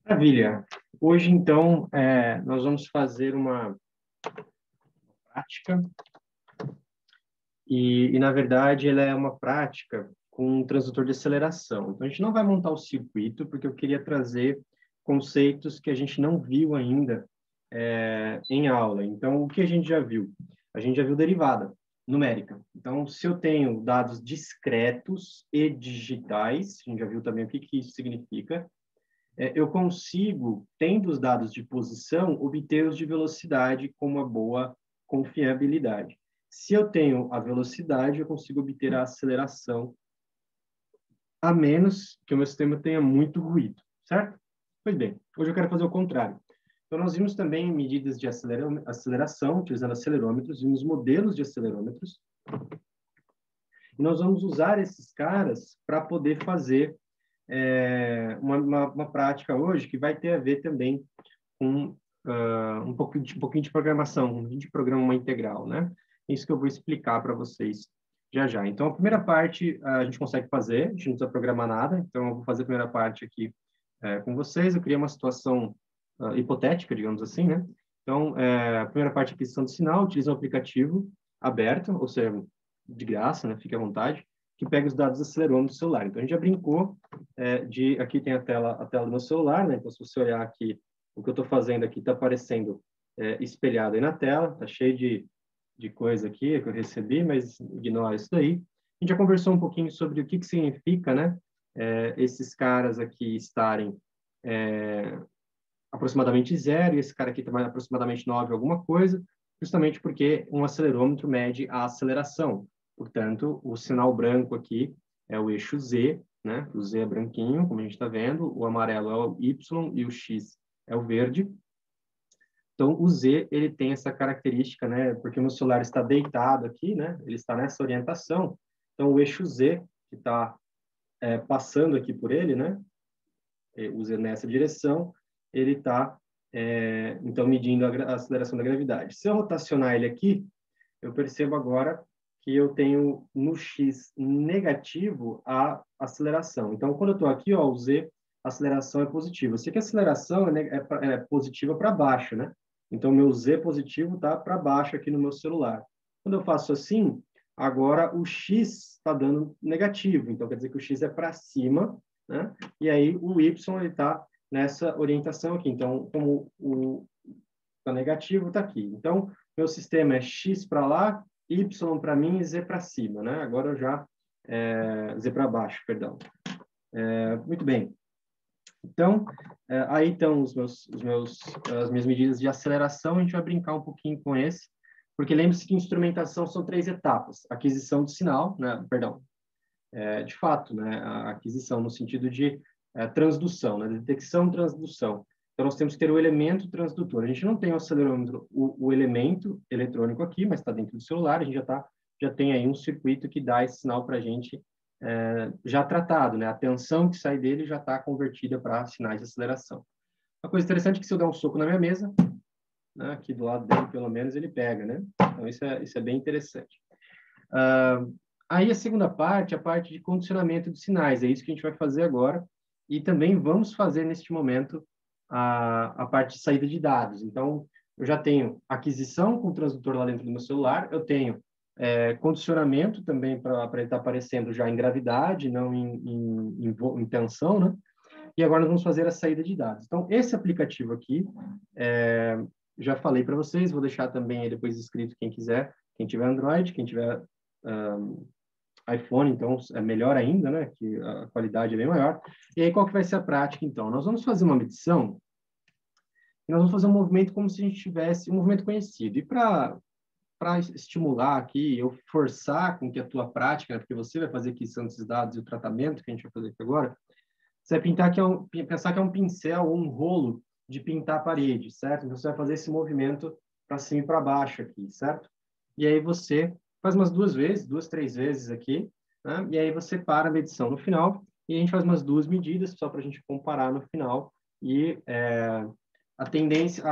Maravilha. Hoje, então, nós vamos fazer uma prática na verdade, ela é uma prática com um transdutor de aceleração. Então, a gente não vai montar o circuito, porque eu queria trazer conceitos que a gente não viu ainda em aula. Então, o que a gente já viu? A gente já viu derivada numérica. Então, se eu tenho dados discretos e digitais, a gente já viu também o que isso significa, eu consigo, tendo os dados de posição, obter os de velocidade com uma boa confiabilidade. Se eu tenho a velocidade, eu consigo obter a aceleração, a menos que o meu sistema tenha muito ruído, certo? Pois bem, hoje eu quero fazer o contrário. Então, nós vimos também medidas de aceleração, utilizando acelerômetros, vimos modelos de acelerômetros, e nós vamos usar esses caras para poder fazer uma prática hoje que vai ter a ver também com um pouquinho de programação, de programa integral, né? Isso que eu vou explicar para vocês já já. Então, a primeira parte a gente consegue fazer, a gente não precisa programar nada, então eu vou fazer a primeira parte aqui com vocês. Eu criei uma situação hipotética, digamos assim, né? Então, a primeira parte é aquisição de sinal, utiliza um aplicativo aberto, ou seja, de graça, né? Fique à vontade, que pega os dados do acelerômetro do celular. Então, a gente já brincou aqui tem a tela do meu celular, né? Então, se você olhar aqui, o que eu estou fazendo aqui está aparecendo espelhado aí na tela, está cheio de coisa aqui que eu recebi, mas ignora isso daí. A gente já conversou um pouquinho sobre o que significa, né? Esses caras aqui estarem aproximadamente zero, e esse cara aqui também aproximadamente 9 alguma coisa, justamente porque um acelerômetro mede a aceleração. Portanto, o sinal branco aqui é o eixo Z, né? O Z é branquinho, como a gente está vendo, o amarelo é o Y e o X é o verde. Então, o Z, ele tem essa característica, né? Porque o meu celular está deitado aqui, né? Ele está nessa orientação. Então, o eixo Z, que está passando aqui por ele, né? O Z nessa direção, ele está, então, medindo a aceleração da gravidade. Se eu rotacionar ele aqui, eu percebo agora que eu tenho no X negativo a aceleração. Então, quando eu estou aqui, ó, o Z, a aceleração é positiva. Eu sei que a aceleração é positiva para baixo, né? Então, meu Z positivo está para baixo aqui no meu celular. Quando eu faço assim, agora o X está dando negativo. Então, quer dizer que o X é para cima, né? E aí o Y está nessa orientação aqui. Então, como o está negativo, está aqui. Então, meu sistema é X para lá, Y para mim e Z para cima, né? Agora eu já... Z para baixo, perdão. Muito bem. Então, aí estão as minhas medidas de aceleração. A gente vai brincar um pouquinho com esse, porque lembre-se que instrumentação são 3 etapas. Aquisição de sinal, né? Perdão, de fato, né? A aquisição no sentido de transdução, né? Detecção e transdução. Então, nós temos que ter o elemento transdutor. A gente não tem o acelerômetro, o elemento eletrônico aqui, mas está dentro do celular. A gente já tem aí um circuito que dá esse sinal para a gente já tratado, né? A tensão que sai dele já está convertida para sinais de aceleração. Uma coisa interessante é que se eu der um soco na minha mesa, né, aqui do lado dele, pelo menos, ele pega, né? Então, isso é bem interessante. Aí a segunda parte, a parte de condicionamento de sinais, é isso que a gente vai fazer agora, e também vamos fazer neste momento a parte de saída de dados. Então, eu já tenho aquisição com o transdutor lá dentro do meu celular, eu tenho condicionamento também para ele estar aparecendo já em gravidade, não em tensão, né? E agora nós vamos fazer a saída de dados. Então, esse aplicativo aqui, já falei para vocês, vou deixar também aí depois escrito quem quiser, quem tiver Android, quem tiver iPhone, então é melhor ainda, né? Que a qualidade é bem maior. E aí, qual que vai ser a prática, então? Nós vamos fazer uma medição e nós vamos fazer um movimento como se a gente tivesse um movimento conhecido. E para estimular aqui, eu forçar com que a tua prática, né, porque você vai fazer aqui são esses dados e o tratamento que a gente vai fazer aqui agora, você vai pensar que é um pincel ou um rolo de pintar a parede, certo? Então, você vai fazer esse movimento para cima e para baixo aqui, certo? E aí você faz umas 2 vezes, 2, 3 vezes aqui, né? E aí você para a medição no final e a gente faz umas 2 medidas só para a gente comparar no final e a tendência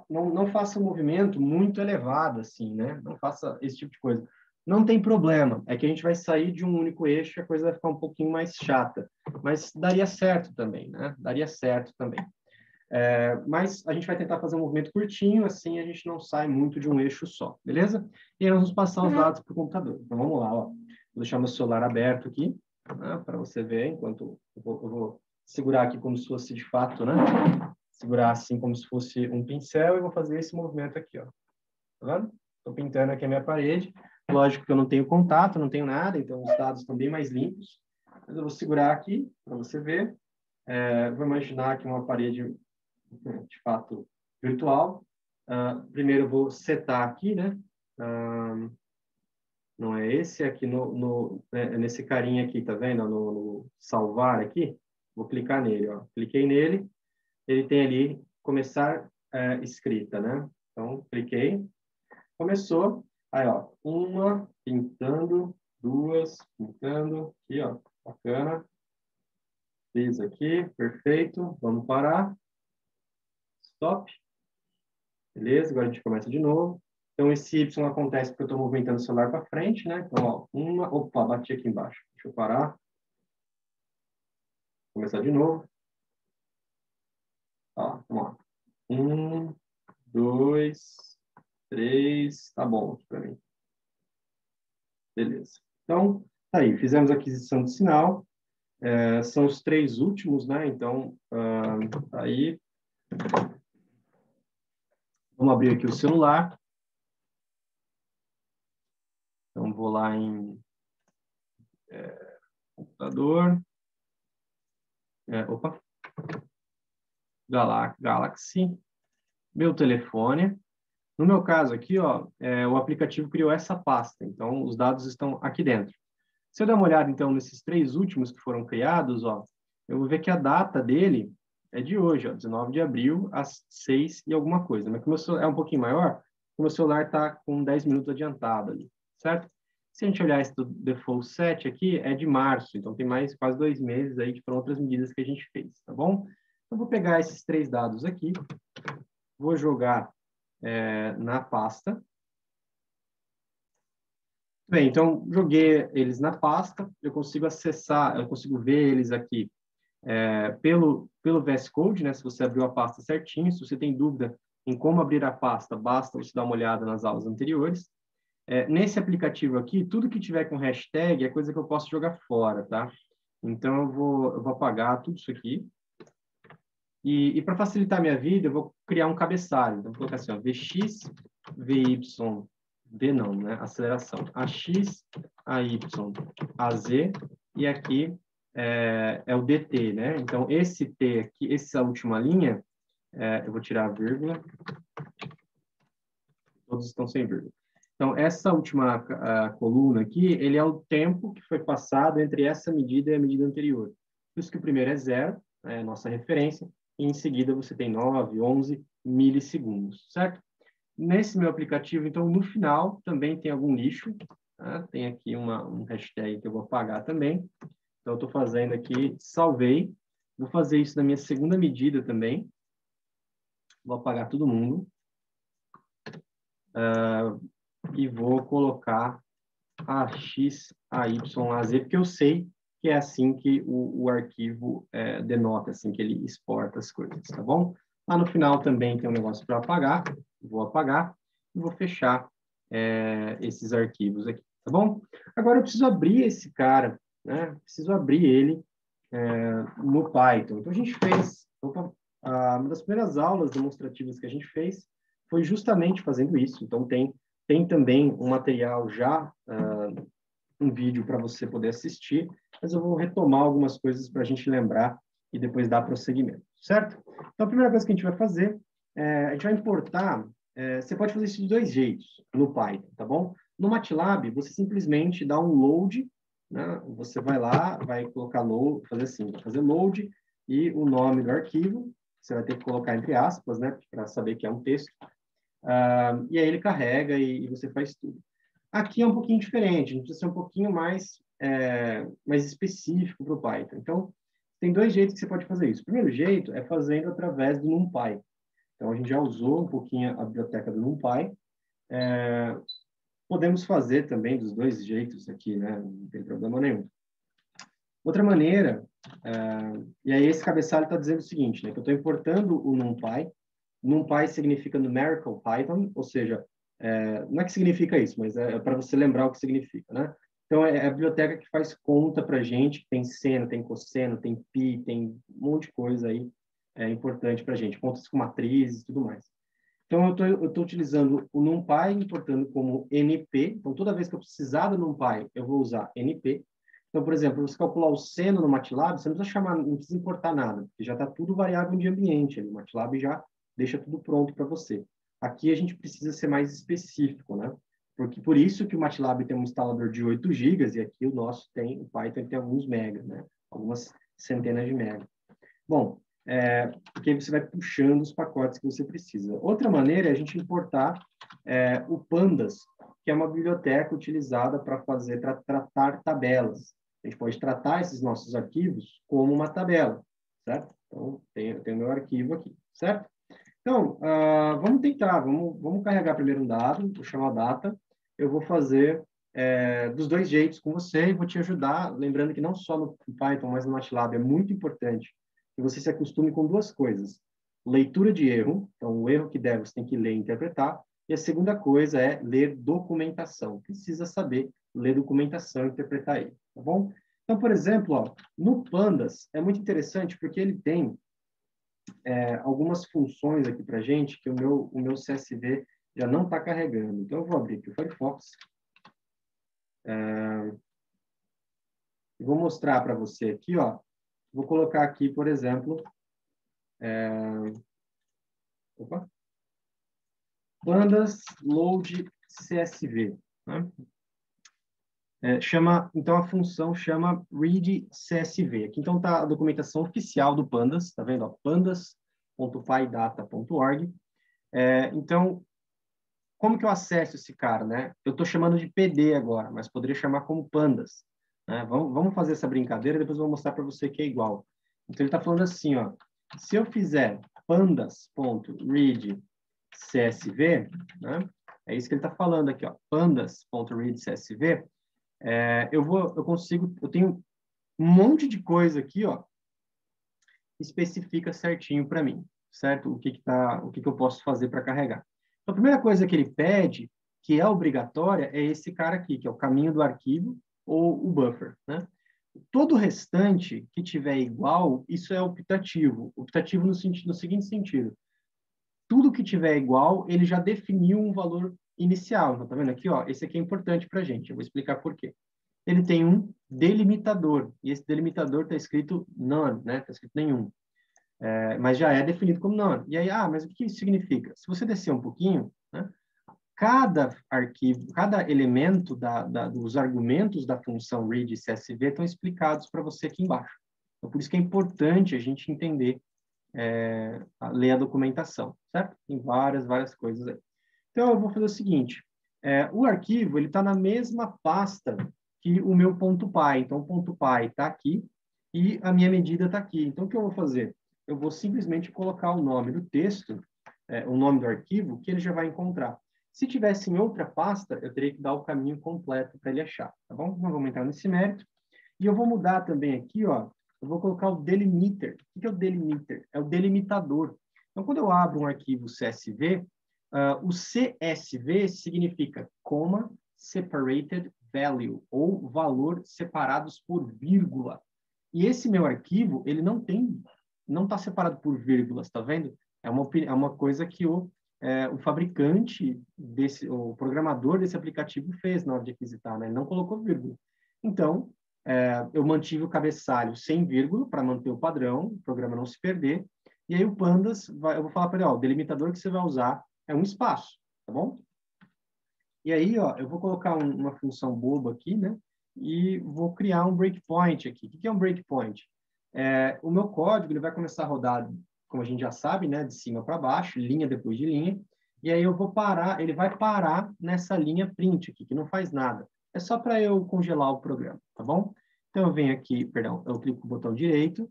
não faça um movimento muito elevado assim, né? Não faça esse tipo de coisa, Não tem problema, é que a gente vai sair de um único eixo e a coisa vai ficar um pouquinho mais chata, mas daria certo também, né? Daria certo também. Mas a gente vai tentar fazer um movimento curtinho, assim a gente não sai muito de um eixo só, beleza? E aí nós vamos passar os dados para o computador. Então vamos lá, ó. Vou deixar meu celular aberto aqui, né, para você ver, enquanto eu vou segurar aqui como se fosse de fato, né? Segurar assim como se fosse um pincel e vou fazer esse movimento aqui, ó. Tá vendo? Estou pintando aqui a minha parede. Lógico que eu não tenho contato, não tenho nada, então os dados estão bem mais limpos. Mas eu vou segurar aqui para você ver. Vou imaginar aqui uma parede de fato virtual. Primeiro eu vou setar aqui, né? Não é esse, aqui nesse carinha aqui, tá vendo? No salvar aqui. Vou clicar nele, ó. Cliquei nele, ele tem ali começar escrita, né? Então, cliquei. Começou. Aí, ó, uma, pintando, duas, pintando, aqui, ó, bacana. Fiz aqui, perfeito. Vamos parar. Stop. Beleza, agora a gente começa de novo. Então, esse Y acontece porque eu estou movimentando o celular para frente, né? Então, ó, uma... Opa, bati aqui embaixo. Deixa eu parar. Começar de novo. Ó, vamos lá. Um, dois, três. Tá bom aqui para mim. Beleza. Então, tá aí. Fizemos a aquisição de sinal. São os três últimos, né? Então, tá aí. Vamos abrir aqui o celular. Então, vou lá em computador. Opa. Galaxy. Meu telefone. No meu caso aqui, ó, o aplicativo criou essa pasta. Então, os dados estão aqui dentro. Se eu der uma olhada, então, nesses três últimos que foram criados, ó, eu vou ver que a data dele é de hoje, ó, 19 de abril, às 6 e alguma coisa. Mas como é um pouquinho maior, o meu celular está com 10 minutos adiantado ali, certo? Se a gente olhar esse do default set aqui, é de março, então tem mais quase 2 meses aí que foram outras medidas que a gente fez, tá bom? Então, vou pegar esses três dados aqui, vou jogar na pasta. Bem, então, joguei eles na pasta, eu consigo acessar, eu consigo ver eles aqui pelo VS Code, né? Se você abriu a pasta certinho, se você tem dúvida em como abrir a pasta, basta você dar uma olhada nas aulas anteriores. Nesse aplicativo aqui, tudo que tiver com hashtag é coisa que eu posso jogar fora, tá? Então, eu vou apagar tudo isso aqui. E para facilitar a minha vida, eu vou criar um cabeçalho. Então, vou colocar assim, ó, VX, VY, V não, né? Aceleração. AX, AY, AZ, e aqui é o DT, né? Então, esse T aqui, essa última linha, eu vou tirar a vírgula. Todos estão sem vírgula. Então, essa última coluna aqui, ele é o tempo que foi passado entre essa medida e a medida anterior. Por isso que o primeiro é 0, é a nossa referência, e em seguida você tem 9, 11 milissegundos, certo? Nesse meu aplicativo, então, no final, também tem algum lixo, tá? Tem aqui um hashtag que eu vou apagar também. Então, eu estou fazendo aqui, salvei. Vou fazer isso na minha segunda medida também. Vou apagar todo mundo. E vou colocar AX, AY, AZ, porque eu sei que é assim que o arquivo denota, assim que ele exporta as coisas, tá bom? Lá no final também tem um negócio para apagar, vou apagar e vou fechar esses arquivos aqui, tá bom? Agora eu preciso abrir esse cara, né? Preciso abrir ele no Python. Então a gente fez, uma das primeiras aulas demonstrativas que a gente fez foi justamente fazendo isso. Então tem também um material já, um vídeo para você poder assistir, mas eu vou retomar algumas coisas para a gente lembrar e depois dar prosseguimento, certo? Então, a primeira coisa que a gente vai fazer, a gente vai importar, você pode fazer isso de dois jeitos no Python, tá bom? No MATLAB, você simplesmente dá um load, né? Você vai lá, vai colocar load, fazer assim, vai fazer load e o nome do arquivo, você vai ter que colocar entre aspas, né, para saber que é um texto, e aí ele carrega e você faz tudo. Aqui é um pouquinho diferente, a gente precisa ser um pouquinho mais específico para o Python. Então, tem dois jeitos que você pode fazer isso. O primeiro jeito é fazendo através do NumPy. Então, a gente já usou um pouquinho a biblioteca do NumPy. podemos fazer também dos dois jeitos aqui, né? Não tem problema nenhum. Outra maneira, e aí esse cabeçalho está dizendo o seguinte, né? Que eu estou importando o NumPy. NumPy significa Numerical Python, ou seja, não é que significa isso, mas é para você lembrar o que significa, né? Então, é a biblioteca que faz conta para a gente, que tem seno, tem cosseno, tem pi, tem um monte de coisa aí importante para a gente, contas com matrizes e tudo mais. Então, eu estou utilizando o NumPy, importando como NP. Então, toda vez que eu precisar do NumPy, eu vou usar NP. Então, por exemplo, você calcular o seno no MATLAB, você não precisa não precisa importar nada, porque já está tudo variável de ambiente. O MATLAB já deixa tudo pronto para você. Aqui a gente precisa ser mais específico, né? Porque por isso que o MATLAB tem um instalador de 8 GB e aqui o nosso tem, o Python tem alguns megas, né? Algumas centenas de megas. Bom, porque aí você vai puxando os pacotes que você precisa. Outra maneira é a gente importar o Pandas, que é uma biblioteca utilizada para tratar tabelas. A gente pode tratar esses nossos arquivos como uma tabela, certo? Então, eu tenho meu arquivo aqui, certo? Então, vamos tentar, vamos carregar primeiro um dado, vou chamar data, eu vou fazer dos dois jeitos com você e vou te ajudar, lembrando que não só no Python, mas no MATLAB é muito importante que você se acostume com duas coisas. Leitura de erro, então o erro que der você tem que ler e interpretar, e a segunda coisa é ler documentação. Precisa saber ler documentação e interpretar ele, tá bom? Então, por exemplo, ó, no Pandas é muito interessante porque ele tem algumas funções aqui para a gente que o meu CSV já não está carregando. Então, eu vou abrir aqui o Firefox e vou mostrar para você aqui, ó. Vou colocar aqui, por exemplo, Pandas load CSV. Né? Então, a função chama read CSV. Aqui, então, está a documentação oficial do Pandas, tá vendo? pandas.pydata.org. Então, como que eu acesso esse cara, né? Eu estou chamando de PD agora, mas poderia chamar como Pandas. Né? Vamos fazer essa brincadeira, depois eu vou mostrar para você que é igual. Então, ele está falando assim, ó, se eu fizer pandas.read CSV, né? É isso que ele está falando aqui, ó, pandas.read CSV, eu tenho um monte de coisa aqui, ó, que especifica certinho para mim, certo? O que eu posso fazer para carregar. Então, a primeira coisa que ele pede, que é obrigatória, é esse cara aqui, que é o caminho do arquivo ou o buffer, né? Todo o restante que tiver igual, isso é optativo. Optativo no seguinte sentido. Tudo que tiver igual, ele já definiu um valor inicial. Então, tá vendo aqui, ó? Esse aqui é importante para a gente. Eu vou explicar por quê. Ele tem um delimitador, e esse delimitador está escrito none, né? Está escrito nenhum. Mas já é definido como none. E aí, mas o que isso significa? Se você descer um pouquinho, né? Cada arquivo, cada elemento dos argumentos da função read CSV estão explicados para você aqui embaixo. Então, por isso que é importante a gente entender, ler a documentação, certo? Tem várias coisas aí. Então, eu vou fazer o seguinte, o arquivo ele está na mesma pasta que o meu .py. Então, o .py está aqui e a minha medida está aqui. Então, o que eu vou fazer? Eu vou simplesmente colocar o nome do texto, o nome do arquivo, que ele já vai encontrar. Se tivesse em outra pasta, eu teria que dar o caminho completo para ele achar, tá bom? Não vamos entrar nesse mérito. E eu vou mudar também aqui, ó, eu vou colocar o delimiter. O que é o delimiter? É o delimitador. Então, quando eu abro um arquivo CSV, o CSV significa comma separated value, ou valor separados por vírgula. E esse meu arquivo, ele não está separado por vírgulas, tá vendo? É uma coisa que o fabricante o programador desse aplicativo fez na hora de aquisitar, né? Ele não colocou vírgula. Então, eu mantive o cabeçalho sem vírgula para manter o padrão, o programa não se perder. E aí o Pandas, eu vou falar para ele, ó, o delimitador que você vai usar é um espaço, tá bom? E aí, ó, eu vou colocar uma função boba aqui, né? E vou criar um breakpoint aqui. O que é um breakpoint? O meu código ele vai começar a rodar, como a gente já sabe, né? De cima para baixo, linha depois de linha. E aí eu vou parar, ele vai parar nessa linha print aqui, que não faz nada. É só para eu congelar o programa, tá bom? Então eu venho aqui, perdão, eu clico no botão direito,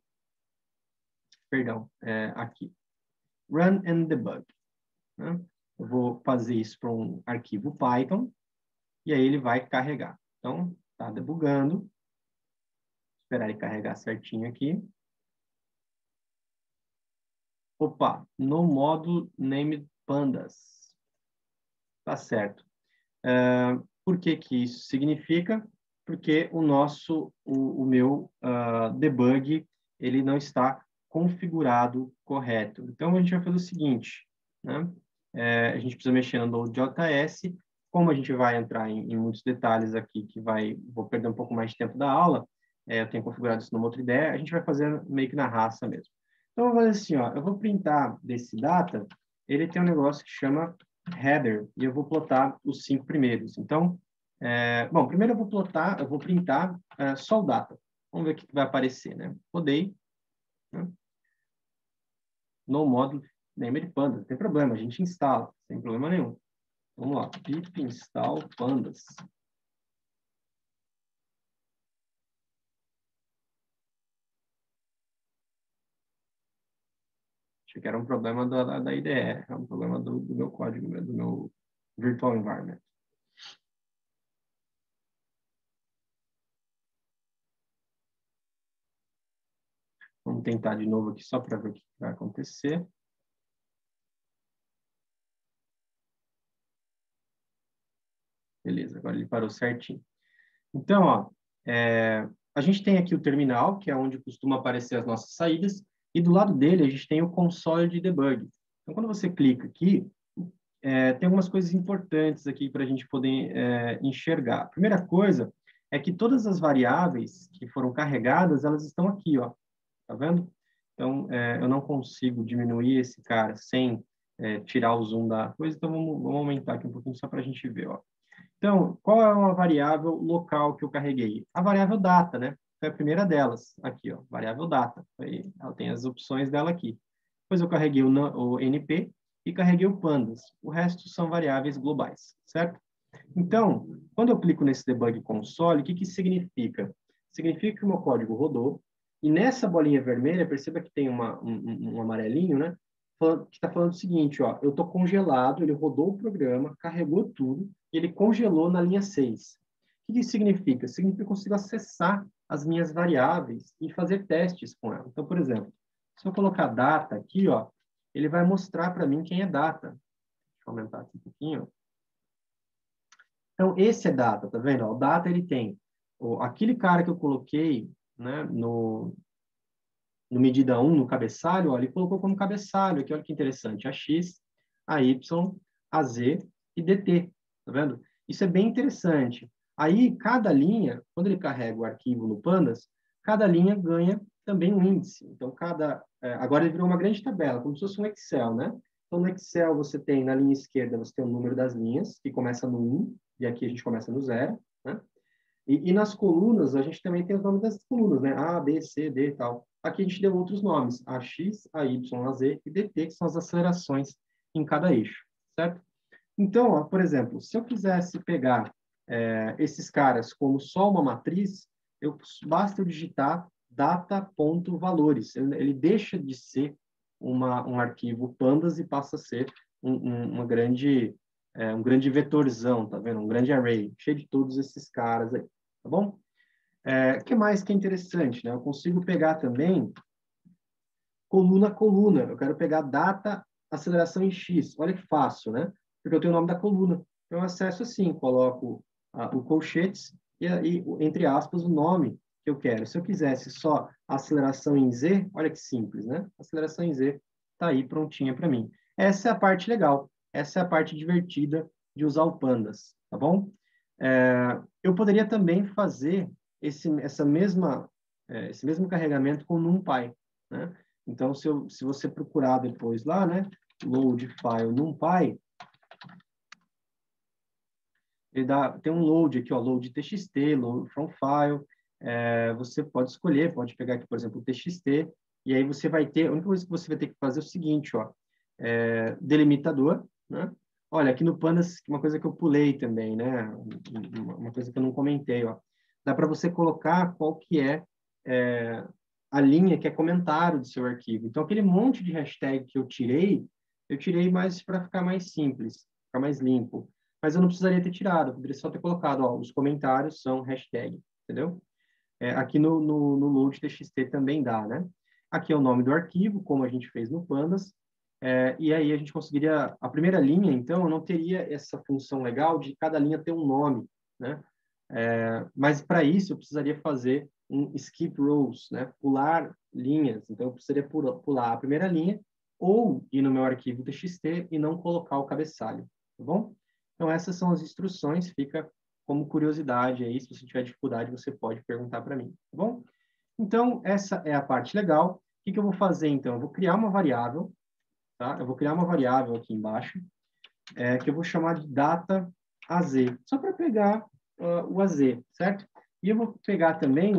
perdão, aqui. Run and debug. Né? Eu vou fazer isso para um arquivo Python. e aí ele vai carregar. Então, tá debugando. Esperar ele carregar certinho aqui. Opa, no modo named pandas. Tá certo. Por que que isso significa? Porque o meu debug, ele não está configurado correto. Então, a gente vai fazer o seguinte, né? A gente precisa mexer no Node.js. Como a gente vai entrar em muitos detalhes aqui, vou perder um pouco mais de tempo da aula, eu tenho configurado isso numa outra ideia, a gente vai fazer meio que na raça mesmo. Então, eu vou fazer assim, ó, eu vou printar desse data, ele tem um negócio que chama header, e eu vou plotar os 5 primeiros. Então, bom, primeiro eu vou printar só o data. Vamos ver o que vai aparecer, né? Rodei, né? No módulo named pandas. Não tem problema, a gente instala, sem problema nenhum. Vamos lá, pip install pandas. Achei que era um problema da IDE, é um problema do meu código, do meu virtual environment. Vamos tentar de novo aqui só para ver o que vai acontecer. Beleza, agora ele parou certinho. Então, ó, a gente tem aqui o terminal, que é onde costuma aparecer as nossas saídas, e do lado dele a gente tem o console de debug. Então, quando você clica aqui, tem algumas coisas importantes aqui para a gente poder enxergar. A primeira coisa é que todas as variáveis que foram carregadas, elas estão aqui, ó. Tá vendo? Então, eu não consigo diminuir esse cara sem tirar o zoom da coisa, então vamos aumentar aqui um pouquinho só para a gente ver, ó. Então, qual é uma variável local que eu carreguei? A variável data, né? Foi a primeira delas, aqui, ó, variável data. Ela tem as opções dela aqui. Depois eu carreguei o NP e carreguei o pandas. O resto são variáveis globais, certo? Então, quando eu clico nesse debug console, o que que isso significa? Significa que o meu código rodou, e nessa bolinha vermelha, perceba que tem um amarelinho, né? Que está falando o seguinte, ó, eu estou congelado, ele rodou o programa, carregou tudo, e ele congelou na linha 6. O que isso significa? Significa que eu consigo acessar as minhas variáveis e fazer testes com ela. Então, por exemplo, se eu colocar data aqui, ó, ele vai mostrar para mim quem é data. Deixa eu aumentar aqui um pouquinho. Então, esse é data, tá vendo? O data, ele tem aquele cara que eu coloquei, né, no medida 1, no cabeçalho, ó, ele colocou como cabeçalho aqui, olha que interessante, a X, a Y, a Z e DT, tá vendo? Isso é bem interessante. Aí, cada linha, quando ele carrega o arquivo no Pandas, cada linha ganha também um índice. Então, agora ele virou uma grande tabela, como se fosse um Excel, né? Então, no Excel, você tem, na linha esquerda, você tem o número das linhas, que começa no 1, e aqui a gente começa no 0, né? E nas colunas, a gente também tem os nomes das colunas, né? A, B, C, D e tal. Aqui a gente deu outros nomes, a X, a Y, a Z e DT, que são as acelerações em cada eixo, certo? Então, ó, por exemplo, se eu quisesse pegar esses caras como só uma matriz, basta eu digitar data.valores. Ele deixa de ser um arquivo pandas e passa a ser um grande vetorzão, tá vendo? Um grande array, cheio de todos esses caras aí, tá bom? O que mais que é interessante, né? Eu consigo pegar também coluna a coluna. Eu quero pegar data, aceleração em X. Olha que fácil, né? Porque eu tenho o nome da coluna. Eu acesso assim, coloco o colchetes e, entre aspas, o nome que eu quero. Se eu quisesse só aceleração em Z, olha que simples, né? Aceleração em Z está aí prontinha para mim. Essa é a parte legal. Essa é a parte divertida de usar o Pandas, tá bom? Eu poderia também fazer esse mesmo carregamento com NumPy, né? Então, se você procurar depois lá, né, load file NumPy, tem um load aqui, ó, load txt, load from file, você pode escolher, pode pegar aqui, por exemplo, o txt, e aí você vai ter, a única coisa que você vai ter que fazer é o seguinte, ó, delimitador, né? Olha, aqui no Pandas, uma coisa que eu pulei também, né, uma coisa que eu não comentei, ó, dá para você colocar qual que é a linha que é comentário do seu arquivo. Então, aquele monte de hashtag que eu tirei mais para ficar mais simples, ficar mais limpo. mas eu não precisaria ter tirado, eu poderia só ter colocado, ó, os comentários são hashtag, entendeu? Aqui no load TXT também dá, né? Aqui é o nome do arquivo, como a gente fez no Pandas, e aí a gente conseguiria... A primeira linha, então, eu não teria essa função legal de cada linha ter um nome, né? Mas para isso eu precisaria fazer um skip rows, né? Pular linhas. Então eu precisaria pular a primeira linha ou ir no meu arquivo TXT e não colocar o cabeçalho, tá bom? Então essas são as instruções, fica como curiosidade aí, se você tiver dificuldade você pode perguntar para mim, tá bom? Então essa é a parte legal. O que eu vou fazer então? Eu vou criar uma variável, tá? Eu vou criar uma variável aqui embaixo, que eu vou chamar de data AZ, só para pegar o AZ, certo? E eu vou pegar também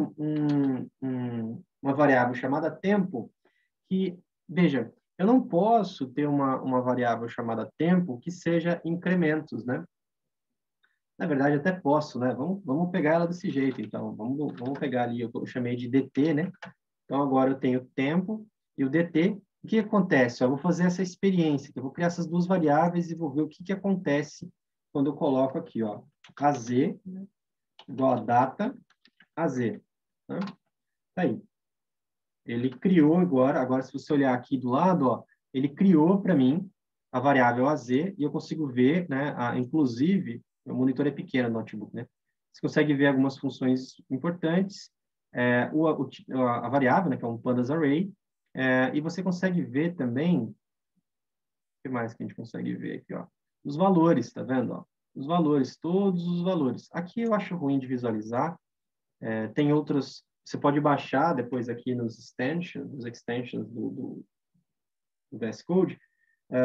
uma variável chamada tempo, que, veja, eu não posso ter uma variável chamada tempo que seja incrementos, né? Na verdade, até posso, né? Vamos pegar ela desse jeito, então. Vamos pegar ali, eu chamei de DT, né? Então, agora eu tenho tempo e o DT. O que acontece? Eu vou fazer essa experiência, eu vou criar essas duas variáveis e vou ver o que acontece quando eu coloco aqui, ó, AZ igual a data AZ. Né? Tá aí. Ele criou agora se você olhar aqui do lado, ó, ele criou para mim a variável AZ e eu consigo ver, né, inclusive, o monitor é pequeno no notebook, né? Você consegue ver algumas funções importantes, a variável, né, que é um pandas array, e você consegue ver também, o que mais que a gente consegue ver aqui, ó? Os valores, tá vendo? Ó? Os valores, todos os valores. Aqui eu acho ruim de visualizar, tem outros, você pode baixar depois aqui nos extensions do VS Code,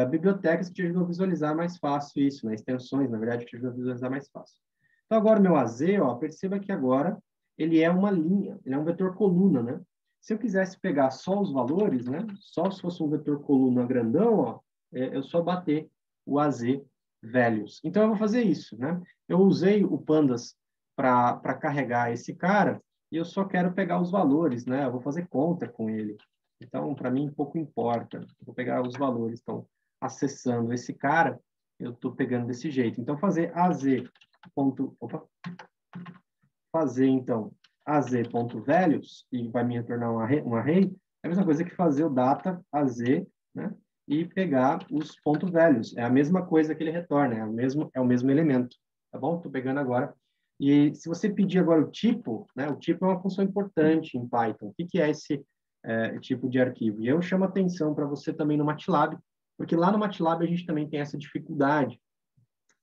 bibliotecas que te ajudam a visualizar mais fácil isso, né? Extensões, na verdade, que te ajudam a visualizar mais fácil. Então, agora o meu AZ, ó, perceba que agora ele é uma linha, ele é um vetor coluna, né? Se eu quisesse pegar só os valores, né? Só se fosse um vetor coluna grandão, ó, eu só bater o AZ values. Então, eu vou fazer isso, né? Eu usei o Pandas para carregar esse cara e eu só quero pegar os valores, né? Eu vou fazer conta com ele. Então, para mim, pouco importa. Eu vou pegar os valores. Então, acessando esse cara, eu estou pegando desse jeito. Então, fazer, então, az.values, e vai me retornar um array, é a mesma coisa que fazer o data az, né? E pegar os ponto values. É a mesma coisa que ele retorna, é o mesmo elemento. Tá bom? Estou pegando agora. E se você pedir agora o tipo, né? O tipo é uma função importante em Python. O que é esse tipo de arquivo? E eu chamo atenção para você também no MATLAB, porque lá no MATLAB a gente também tem essa dificuldade.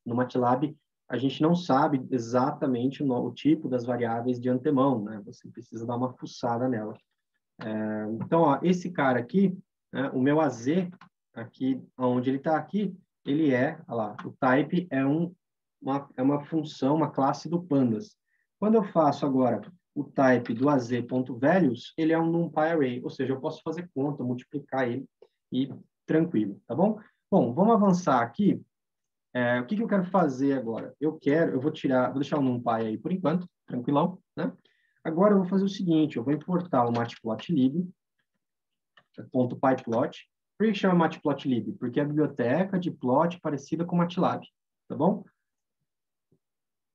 No MATLAB, a gente não sabe exatamente o tipo das variáveis de antemão, né? Você precisa dar uma fuçada nela. Então, ó, esse cara aqui, né, o meu AZ, aqui, onde ele está aqui, ele olha lá, o type é uma função, uma classe do Pandas. Quando eu faço agora o type do az.values, ele é um NumPy array, ou seja, eu posso fazer conta, multiplicar ele e tranquilo, tá bom? Bom, vamos avançar aqui. O que eu quero fazer agora? Eu vou deixar o NumPy aí por enquanto, tranquilão, né? Agora eu vou fazer o seguinte, eu vou importar o matplotlib, .pyplot. Por que chama matplotlib? Porque é a biblioteca de plot parecida com MATLAB, tá bom?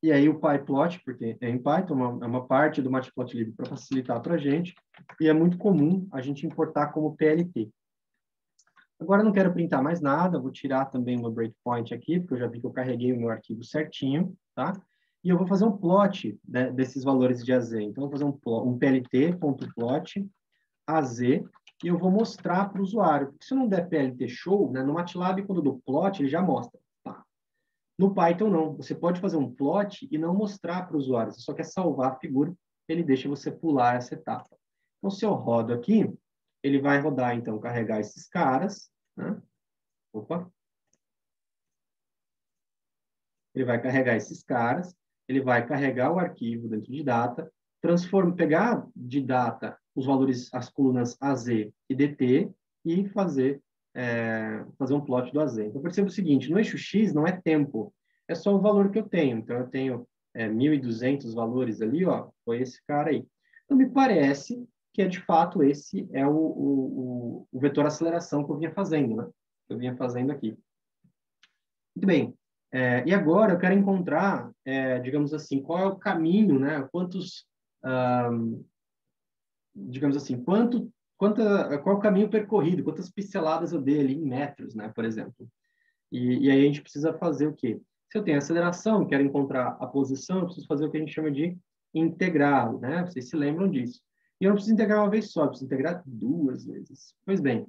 E aí o pyplot, porque é em Python, é uma parte do matplotlib para facilitar para a gente, e é muito comum a gente importar como PLT. Agora eu não quero printar mais nada, vou tirar também o meu breakpoint aqui, porque eu já vi que eu carreguei o meu arquivo certinho, tá? E eu vou fazer um plot, né, desses valores de AZ. Então, eu vou fazer um plt.plot AZ, e eu vou mostrar para o usuário. Porque se eu não der PLT show, né, no MATLAB, quando eu dou plot, ele já mostra. Tá? No Python, não. Você pode fazer um plot e não mostrar para o usuário. Você só quer salvar a figura, ele deixa você pular essa etapa. Então, se eu rodo aqui, ele vai rodar, então, carregar esses caras, né? Opa! Ele vai carregar esses caras, ele vai carregar o arquivo dentro de data, pegar de data os valores, as colunas AZ e DT e fazer um plot do AZ. Então, perceba o seguinte, no eixo X não é tempo, é só o valor que eu tenho. Então, eu tenho 1.200 valores ali, ó, foi esse cara aí. Então, me parece que de fato esse é o vetor aceleração que eu vinha fazendo, né? Que eu vinha fazendo aqui. Muito bem. E agora eu quero encontrar, digamos assim, qual é o caminho, né? Digamos assim, qual é o caminho percorrido, quantas pinceladas eu dei ali em metros, né? Por exemplo. E aí a gente precisa fazer o quê? Se eu tenho aceleração, quero encontrar a posição, eu preciso fazer o que a gente chama de integral, né? Vocês se lembram disso. E eu não preciso integrar uma vez só, eu preciso integrar 2 vezes. Pois bem,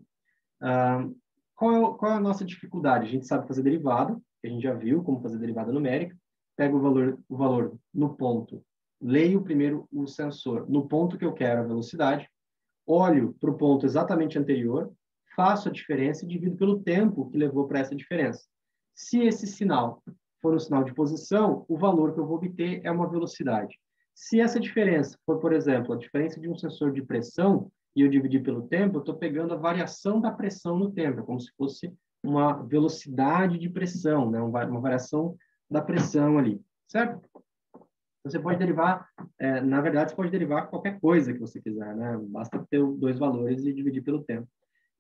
ah, qual é a nossa dificuldade? A gente sabe fazer derivada, que a gente já viu como fazer derivada numérica. Pego o valor no ponto, leio primeiro o sensor no ponto que eu quero a velocidade, olho para o ponto exatamente anterior, faço a diferença e divido pelo tempo que levou para essa diferença. Se esse sinal for um sinal de posição, o valor que eu vou obter é uma velocidade. Se essa diferença for, por exemplo, a diferença de um sensor de pressão, e eu dividir pelo tempo, eu estou pegando a variação da pressão no tempo, é como se fosse uma velocidade de pressão, né? Uma variação da pressão ali, certo? Você pode derivar, na verdade, você pode derivar qualquer coisa que você quiser, né? Basta ter 2 valores e dividir pelo tempo.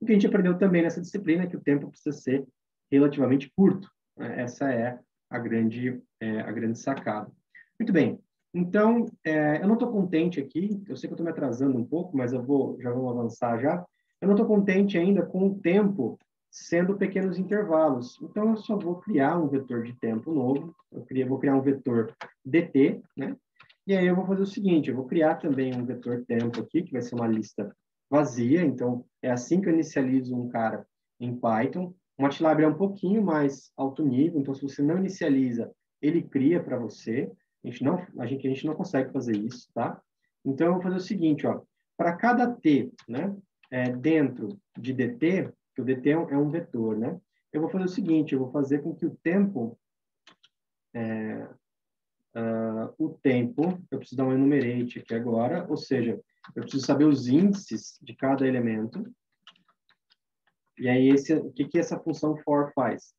O que a gente aprendeu também nessa disciplina é que o tempo precisa ser relativamente curto, né? Essa é a grande sacada. Muito bem. Então, eu não estou contente aqui, eu sei que eu estou me atrasando um pouco, mas já vamos avançar já. Eu não estou contente ainda com o tempo sendo pequenos intervalos. Então, eu só vou criar um vetor de tempo novo. Vou criar um vetor dt, né? E aí eu vou fazer o seguinte, eu vou criar também um vetor tempo aqui, que vai ser uma lista vazia. Então, é assim que eu inicializo um cara em Python. O MATLAB é um pouquinho mais alto nível, então se você não inicializa, ele cria para você. A gente não consegue fazer isso, tá? Então, eu vou fazer o seguinte, ó, para cada t, né, dentro de dt, que o dt é um vetor, né? Eu vou fazer o seguinte, eu vou fazer com que o tempo, eu preciso dar um enumerate aqui agora, ou seja, eu preciso saber os índices de cada elemento. E aí, o que essa função for faz?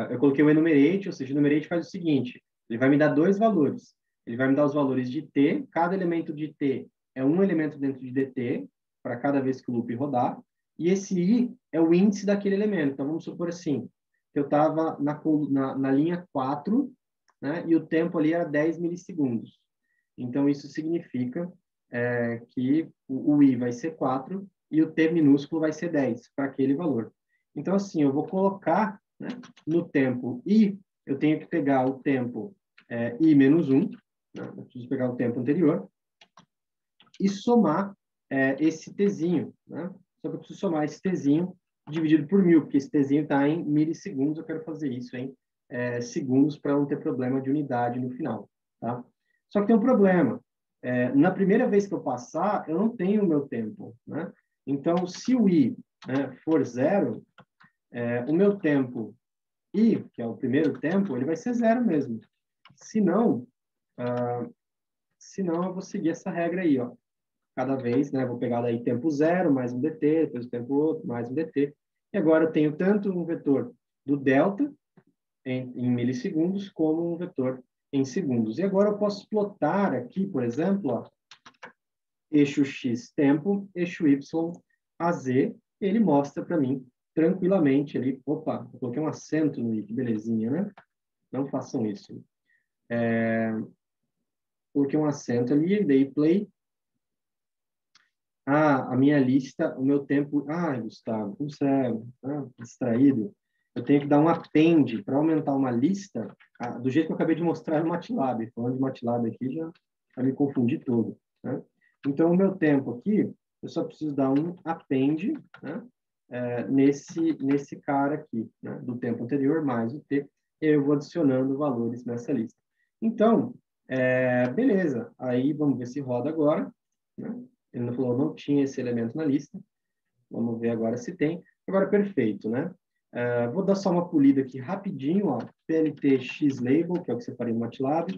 Eu coloquei o enumerate, ou seja, o enumerate faz o seguinte, ele vai me dar 2 valores. Ele vai me dar os valores de t, cada elemento de t é um elemento dentro de dt, para cada vez que o loop rodar, e esse i é o índice daquele elemento. Então, vamos supor assim, que eu estava na linha 4, né, e o tempo ali era 10 milissegundos. Então, isso significa que o i vai ser 4 e o t minúsculo vai ser 10 para aquele valor. Então, assim, eu vou colocar, né, no tempo i, eu tenho que pegar o tempo i menos 1, né, eu preciso pegar o tempo anterior, e somar esse tzinho, né? Só que eu preciso somar esse tzinho dividido por 1000, porque esse tzinho está em milissegundos, eu quero fazer isso em segundos para não ter problema de unidade no final, tá? Só que tem um problema. Na primeira vez que eu passar, eu não tenho o meu tempo, né? Então, se o i, né, for 0, o meu tempo i, que é o primeiro tempo, ele vai ser 0 mesmo. Se não, eu vou seguir essa regra aí, ó. Cada vez, né, vou pegar daí tempo 0, mais um dt, depois o tempo outro, mais um dt. E agora eu tenho tanto um vetor do delta, em milissegundos, como um vetor em segundos. E agora eu posso plotar aqui, por exemplo, ó, eixo x tempo, eixo y a z, ele mostra para mim tranquilamente ali. Opa, eu coloquei um acento no i, que belezinha, né? Não façam isso. Coloquei um acento ali, dei play. A minha lista, o meu tempo. Gustavo, como você é distraído. Eu tenho que dar um append para aumentar uma lista, do jeito que eu acabei de mostrar no MATLAB. Falando de MATLAB aqui, já me confundi todo, né? Então, o meu tempo aqui, eu só preciso dar um append, né, nesse cara aqui, né, do tempo anterior, mais o t, e eu vou adicionando valores nessa lista. Então, beleza. Aí, vamos ver se roda agora, né? Ele falou, não tinha esse elemento na lista. Vamos ver agora se tem. Agora, perfeito, né? Vou dar só uma polida aqui rapidinho, ó. PLT xlabel, que é o que você faria no MATLAB,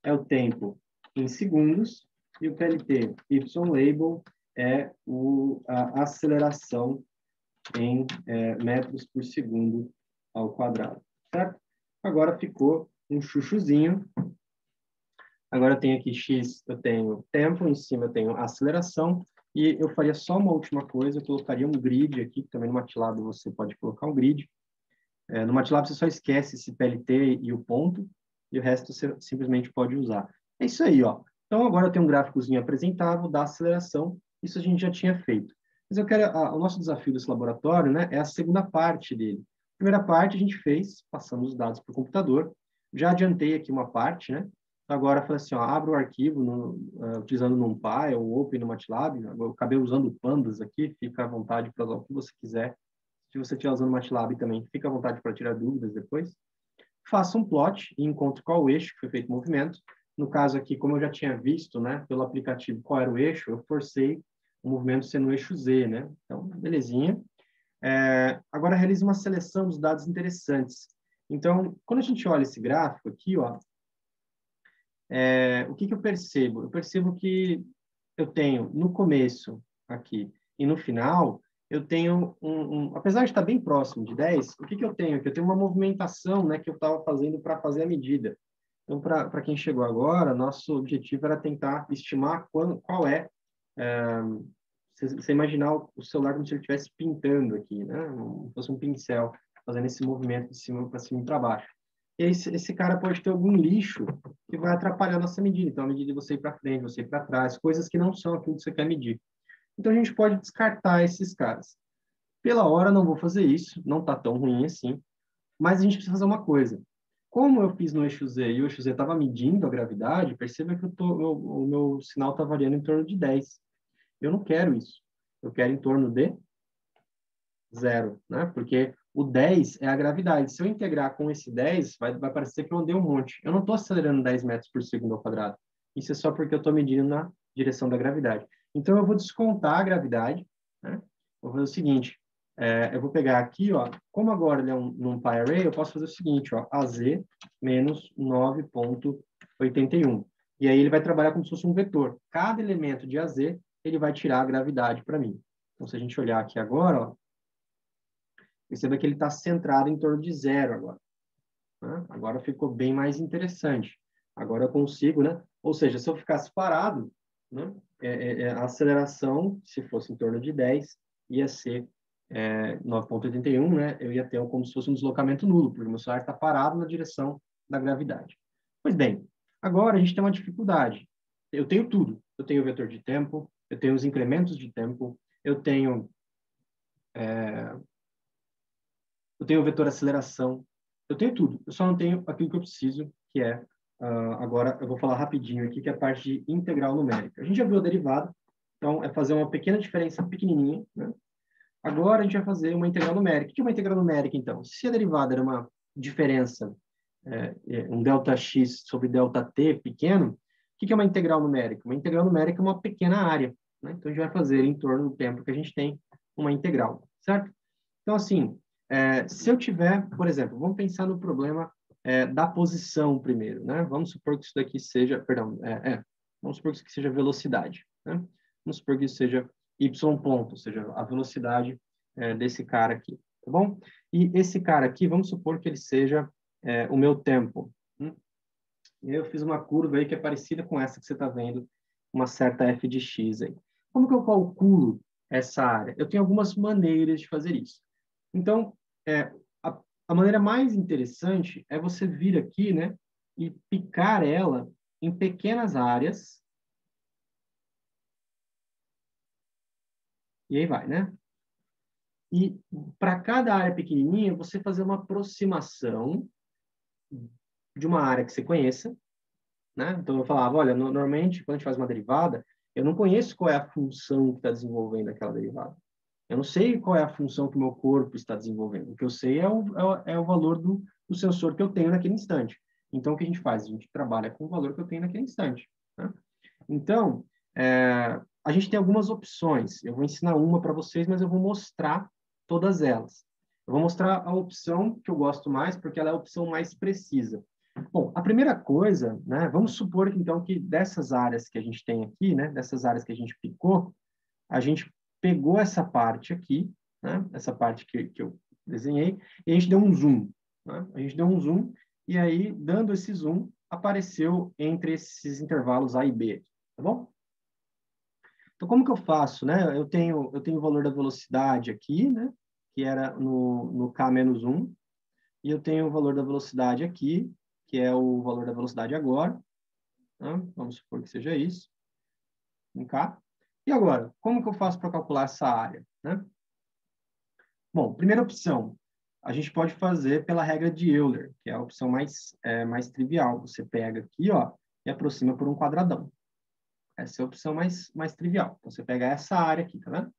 é o tempo em segundos, e o PLT ylabel é a aceleração em metros por segundo ao quadrado, certo? Agora ficou um chuchuzinho. Agora eu tenho aqui x, eu tenho tempo, em cima eu tenho aceleração, e eu faria só uma última coisa, eu colocaria um grid aqui, que também no MATLAB você pode colocar um grid. No MATLAB você só esquece esse PLT e o ponto, e o resto você simplesmente pode usar. É isso aí, ó. Então, agora eu tenho um gráficozinho apresentável da aceleração, isso a gente já tinha feito. Mas eu quero, o nosso desafio desse laboratório, né, é a segunda parte dele. A primeira parte a gente fez, passando os dados para o computador, já adiantei aqui uma parte, né? Agora, eu falei assim, ó, abra o arquivo utilizando NumPy ou Open no MATLAB. Eu acabei usando o Pandas aqui, fica à vontade para usar o que você quiser. Se você estiver usando o MATLAB também, fica à vontade para tirar dúvidas depois. Faça um plot e encontre qual eixo que foi feito o movimento. No caso aqui, como eu já tinha visto, né, pelo aplicativo qual era o eixo, eu forcei o movimento ser no eixo Z, né? Então, belezinha. Agora, realize uma seleção dos dados interessantes. Então, quando a gente olha esse gráfico aqui, ó, o que eu percebo? Eu percebo que eu tenho no começo aqui e no final, eu tenho apesar de estar bem próximo de 10, o que eu tenho aqui? Eu tenho uma movimentação, né, que eu estava fazendo para fazer a medida. Então, para quem chegou agora, nosso objetivo era tentar estimar qual é, você imaginar o celular como se ele estivesse pintando aqui, né? Como fosse um pincel, fazendo esse movimento de cima para cima e para baixo. E aí, esse cara pode ter algum lixo que vai atrapalhar a nossa medida. Então, a medida de você ir para frente, você ir para trás, coisas que não são aquilo que você quer medir. Então, a gente pode descartar esses caras. Pela hora, não vou fazer isso, não está tão ruim assim, mas a gente precisa fazer uma coisa. Como eu fiz no eixo Z e o eixo Z estava medindo a gravidade, perceba que o meu sinal está variando em torno de 10. Eu não quero isso. Eu quero em torno de 0, né? Porque o 10 é a gravidade. Se eu integrar com esse 10, vai parecer que eu andei um monte. Eu não estou acelerando 10 metros por segundo ao quadrado. Isso é só porque eu estou medindo na direção da gravidade. Então, eu vou descontar a gravidade, né? Eu vou fazer o seguinte, eu vou pegar aqui, ó, como agora ele é um NumPy Array, eu posso fazer o seguinte, ó, AZ menos 9,81. E aí ele vai trabalhar como se fosse um vetor. Cada elemento de AZ, ele vai tirar a gravidade para mim. Então, se a gente olhar aqui agora, ó, perceba que ele está centrado em torno de 0 agora. Né? Agora ficou bem mais interessante. Agora eu consigo, né? Ou seja, se eu ficasse parado, né? A aceleração, se fosse em torno de 10, ia ser 9,81, né? Eu ia ter como se fosse um deslocamento nulo, porque o meu celular está parado na direção da gravidade. Pois bem, agora a gente tem uma dificuldade. Eu tenho tudo. Eu tenho o vetor de tempo, eu tenho os incrementos de tempo, eu tenho o vetor aceleração, eu tenho tudo. Eu só não tenho aquilo que eu preciso, que é, agora eu vou falar rapidinho aqui, que é a parte de integral numérica. A gente já viu a derivada, então é fazer uma pequena diferença pequenininha, né? Agora a gente vai fazer uma integral numérica. O que é uma integral numérica, então? Se a derivada era uma diferença, um ΔX sobre ΔT pequeno, o que é uma integral numérica? Uma integral numérica é uma pequena área, né? Então a gente vai fazer em torno do tempo que a gente tem uma integral, certo? Então, assim, se eu tiver, por exemplo, vamos pensar no problema da posição primeiro, né? Vamos supor que isso daqui seja, perdão, vamos supor que isso aqui seja velocidade, né? Vamos supor que isso seja y ponto, ou seja, a velocidade desse cara aqui, tá bom? E esse cara aqui, vamos supor que ele seja o meu tempo. E aí eu fiz uma curva aí que é parecida com essa que você está vendo, uma certa f de x aí. Como que eu calculo essa área? Eu tenho algumas maneiras de fazer isso. Então, a maneira mais interessante é você vir aqui, né, e picar ela em pequenas áreas. E aí vai, né? E para cada área pequenininha, você fazer uma aproximação de uma área que você conheça, né? Então, eu falava, olha, normalmente, quando a gente faz uma derivada, eu não conheço qual é a função que está desenvolvendo aquela derivada. Eu não sei qual é a função que o meu corpo está desenvolvendo. O que eu sei é o valor do sensor que eu tenho naquele instante. Então, o que a gente faz? A gente trabalha com o valor que eu tenho naquele instante. Né? Então, a gente tem algumas opções. Eu vou ensinar uma para vocês, mas eu vou mostrar todas elas. Eu vou mostrar a opção que eu gosto mais, porque ela é a opção mais precisa. Bom, a primeira coisa, né, vamos supor então que dessas áreas que a gente tem aqui, né, dessas áreas que a gente picou, a gente pegou essa parte aqui, né, essa parte que eu desenhei, e a gente deu um zoom. Né? A gente deu um zoom, e aí, dando esse zoom, apareceu entre esses intervalos A e B, tá bom? Então, como que eu faço? Né? Eu tenho o valor da velocidade aqui, né, que era no K-1, e eu tenho o valor da velocidade aqui, que é o valor da velocidade agora. Né? Vamos supor que seja isso. Em K. E agora, como que eu faço para calcular essa área? Né? Bom, primeira opção, a gente pode fazer pela regra de Euler, que é a opção mais trivial. Você pega aqui, ó, e aproxima por um quadradão. Essa é a opção mais trivial. Então, você pega essa área aqui, tá vendo?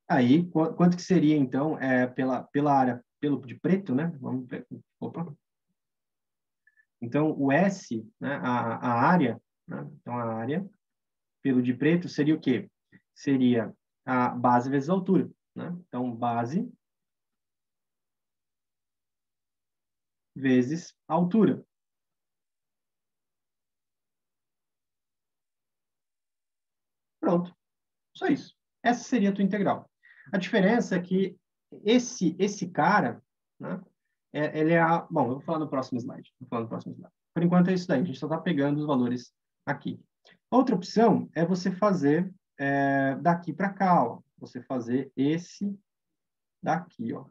Aí, quanto que seria, então, pela área, pelo de preto, né? Vamos ver. Opa. Então, o S, né, a área, né? Então, a área pelo de preto seria o quê? Seria a base vezes a altura, né? Então, base vezes a altura. Pronto. Só isso. Essa seria a tua integral. A diferença é que esse cara, né, ele é a... Bom, eu vou falar no próximo slide. Vou falar no próximo slide. Por enquanto é isso daí. A gente só está pegando os valores aqui. Outra opção é você fazer daqui para cá, ó. Você fazer esse daqui, ó.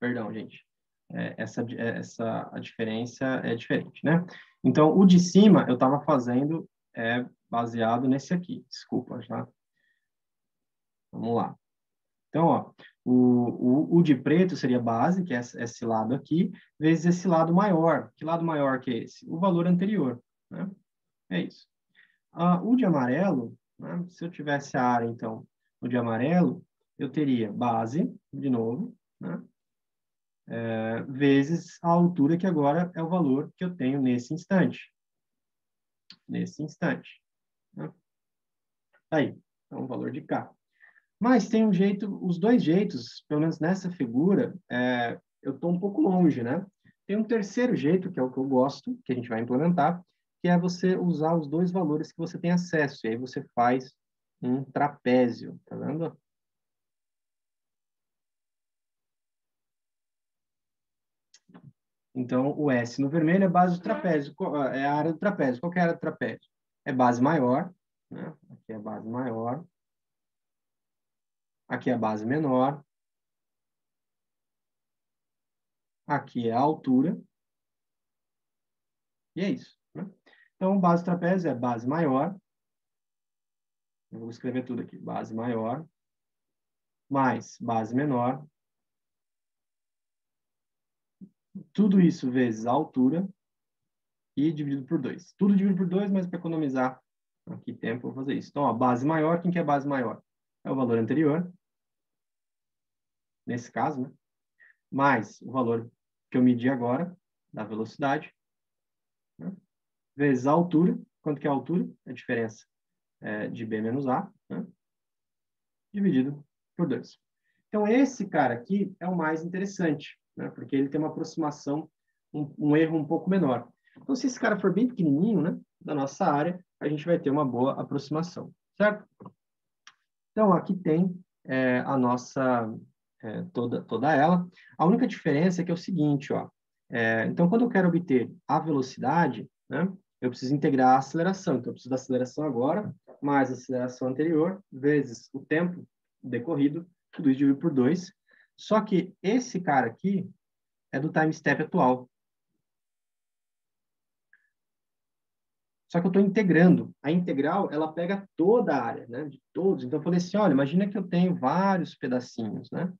Perdão, gente. A diferença é diferente, né? Então, o de cima eu estava fazendo baseado nesse aqui. Desculpa, já. Vamos lá. Então, ó, o de preto seria base, que é esse lado aqui, vezes esse lado maior. Que lado maior que é esse? O valor anterior, né? É isso. O de amarelo, né? Se eu tivesse a área, então, o de amarelo, eu teria base, de novo, né? Vezes a altura, que agora é o valor que eu tenho nesse instante. Nesse instante. Né? Aí, então, o valor de K. Mas tem um jeito, os dois jeitos, pelo menos nessa figura, eu estou um pouco longe, né? Tem um terceiro jeito, que é o que eu gosto, que a gente vai implementar, que é você usar os dois valores que você tem acesso. E aí você faz um trapézio, tá vendo? Então, o S no vermelho é base do trapézio, é a área do trapézio. Qual que é a área do trapézio? É base maior, né? Aqui é a base maior. Aqui é a base menor. Aqui é a altura. E é isso, né? Então, base do trapézio é base maior. Eu vou escrever tudo aqui. Base maior mais base menor. Tudo isso vezes a altura e dividido por 2. Tudo dividido por 2, mas para economizar aqui tempo, eu vou fazer isso. Então, ó, base maior, quem que é base maior? É o valor anterior, nesse caso, né? Mais o valor que eu medi agora, da velocidade, né? Vezes a altura. Quanto que é a altura? A diferença de B menos A, né? Dividido por 2. Então, esse cara aqui é o mais interessante, né? Porque ele tem uma aproximação, um erro um pouco menor. Então, se esse cara for bem pequenininho, né, da nossa área, a gente vai ter uma boa aproximação, certo? Então, aqui tem a nossa, toda ela. A única diferença é que é o seguinte, ó. Então, quando eu quero obter a velocidade, né, eu preciso integrar a aceleração. Então, eu preciso da aceleração agora, mais a aceleração anterior, vezes o tempo decorrido, tudo isso dividido por 2. Só que esse cara aqui é do time step atual. Só que eu estou integrando. A integral, ela pega toda a área, né? De todos. Então, eu falei assim, olha, imagina que eu tenho vários pedacinhos, né?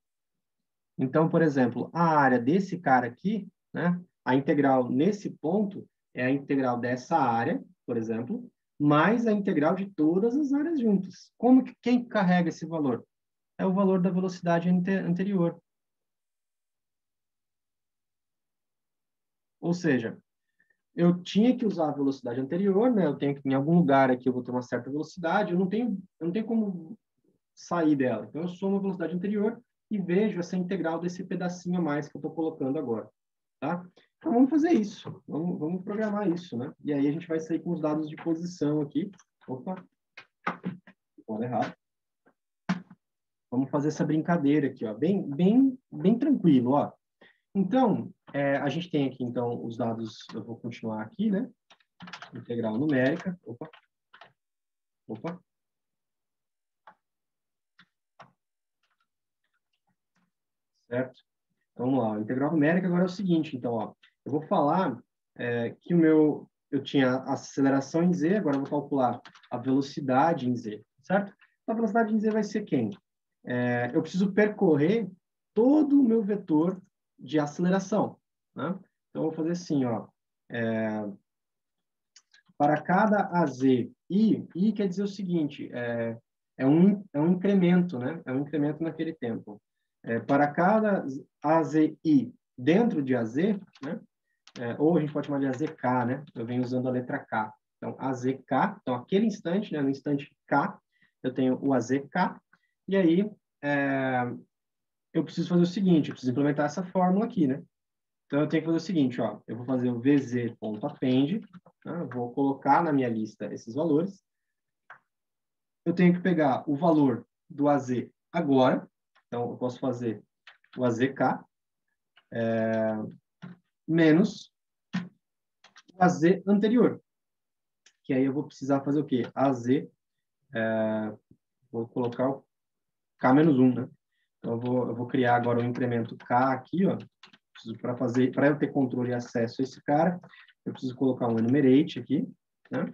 Então, por exemplo, a área desse cara aqui, né? A integral nesse ponto é a integral dessa área, por exemplo, mais a integral de todas as áreas juntas. Quem carrega esse valor? É o valor da velocidade anterior. Ou seja, eu tinha que usar a velocidade anterior, né? Eu tenho que, em algum lugar aqui eu vou ter uma certa velocidade, eu não tenho como sair dela. Então, eu somo a velocidade anterior e vejo essa integral desse pedacinho a mais que eu estou colocando agora, tá? Então, vamos fazer isso. Vamos programar isso, né? E aí a gente vai sair com os dados de posição aqui. Opa, olha errado. Vamos fazer essa brincadeira aqui, ó, bem tranquilo, ó. Então, a gente tem aqui, então, os dados, eu vou continuar aqui, né? integral numérica. Opa. Certo? Então, vamos lá. A integral numérica agora é o seguinte, então, ó, eu vou falar que eu tinha a aceleração em z, agora eu vou calcular a velocidade em z, certo? Então, a velocidade em z vai ser quem? Eu preciso percorrer todo o meu vetor de aceleração, né? Então, eu vou fazer assim, ó, para cada AZ I quer dizer o seguinte, é um incremento, né? É um incremento naquele tempo. Para cada AZI dentro de AZ, né? Ou a gente pode chamar de AZK, né? Eu venho usando a letra K. Então, AZK, então aquele instante, né? No instante K, eu tenho o AZK, e aí eu preciso fazer o seguinte, eu preciso implementar essa fórmula aqui, né? Então, eu tenho que fazer o seguinte, ó, eu vou fazer o vz.append, né? Eu vou colocar na minha lista esses valores. Eu tenho que pegar o valor do AZ agora, então eu posso fazer o AZK, menos o AZ anterior, que aí eu vou precisar fazer o quê? AZ, vou colocar o K menos 1, né? Então, eu vou criar agora o incremento K aqui, ó, para eu ter controle e acesso a esse cara, eu preciso colocar um enumerate aqui, né?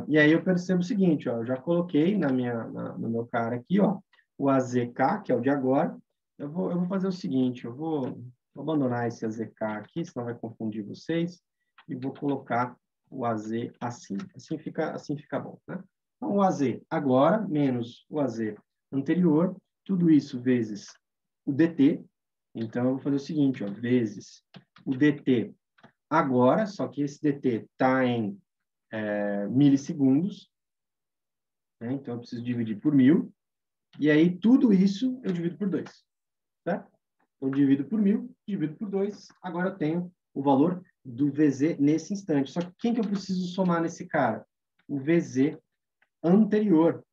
E aí eu percebo o seguinte, ó, eu já coloquei no meu cara aqui, ó, o AZK, que é o de agora. Eu vou fazer o seguinte, eu vou abandonar esse AZK aqui, senão vai confundir vocês, e vou colocar o AZ assim. Assim fica bom, né? Então, o AZ agora, menos o AZ anterior, tudo isso vezes o DT. Então, eu vou fazer o seguinte, ó, vezes o DT agora, só que esse DT está em milissegundos, né? Então eu preciso dividir por 1000, e aí tudo isso eu divido por 2, tá? Então divido por 1000, divido por 2, agora eu tenho o valor do VZ nesse instante. Só que quem que eu preciso somar nesse cara? O VZ anterior,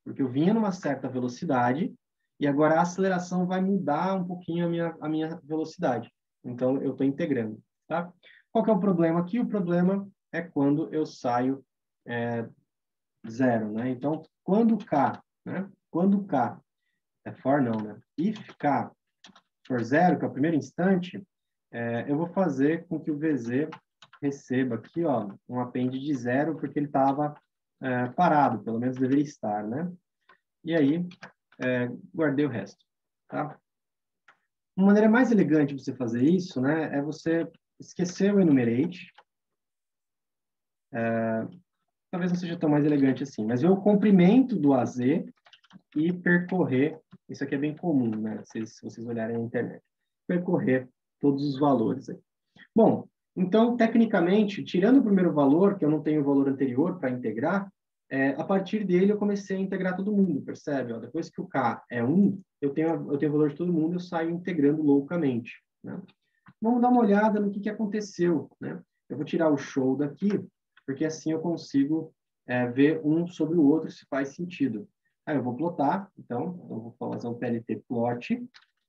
porque eu vinha numa certa velocidade e agora a aceleração vai mudar um pouquinho a minha velocidade. Então eu estou integrando, tá? Qual que é o problema aqui? O problema é quando eu saio zero, né? Então, quando K, né? Quando K é for não, né? If K for zero, que é o primeiro instante, eu vou fazer com que o VZ receba aqui, ó, um append de zero, porque ele estava parado, pelo menos deveria estar, né? E aí, guardei o resto, tá? Uma maneira mais elegante de você fazer isso, né, é você esquecer o enumerate. Talvez não seja tão mais elegante assim, mas ver o comprimento do AZ e percorrer, isso aqui é bem comum, né? Se vocês olharem na internet, percorrer todos os valores aí. Bom, então, tecnicamente, tirando o primeiro valor, que eu não tenho o valor anterior para integrar, a partir dele eu comecei a integrar todo mundo, percebe? Ó, depois que o K é 1, eu tenho o valor de todo mundo, eu saio integrando loucamente, né? Vamos dar uma olhada no que aconteceu, né? Eu vou tirar o show daqui, porque assim eu consigo ver um sobre o outro se faz sentido. Aí eu vou plotar, então eu vou fazer um PLT plot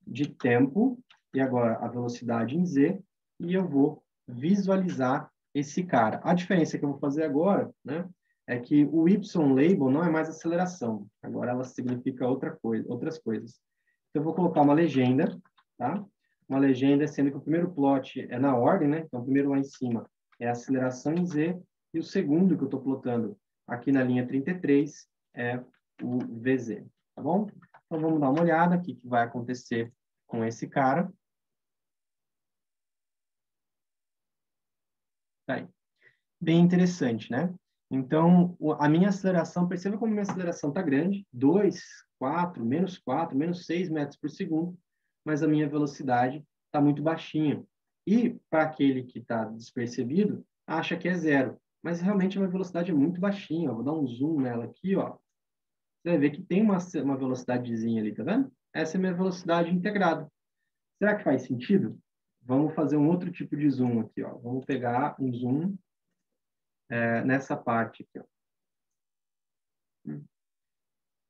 de tempo, e agora a velocidade em Z, e eu vou visualizar esse cara. A diferença que eu vou fazer agora, né, é que o Y-label não é mais aceleração, agora ela significa outras coisas. Então eu vou colocar uma legenda, tá? Uma legenda sendo que o primeiro plot é na ordem, né? Então o primeiro lá em cima é a aceleração em Z, e o segundo que eu estou plotando aqui na linha 33 é o VZ, tá bom? Então vamos dar uma olhada aqui o que vai acontecer com esse cara. Tá aí. Bem interessante, né? Então, a minha aceleração, perceba como minha aceleração está grande, 2, 4, menos 6 metros por segundo, mas a minha velocidade está muito baixinha. E, para aquele que está despercebido, acha que é zero. Mas, realmente, a minha velocidade é muito baixinha. Eu vou dar um zoom nela aqui, ó. Você vai ver que tem uma velocidadezinha ali, tá vendo? Essa é a minha velocidade integrada. Será que faz sentido? Vamos fazer um outro tipo de zoom aqui, ó. Vamos pegar um zoom nessa parte aqui, ó.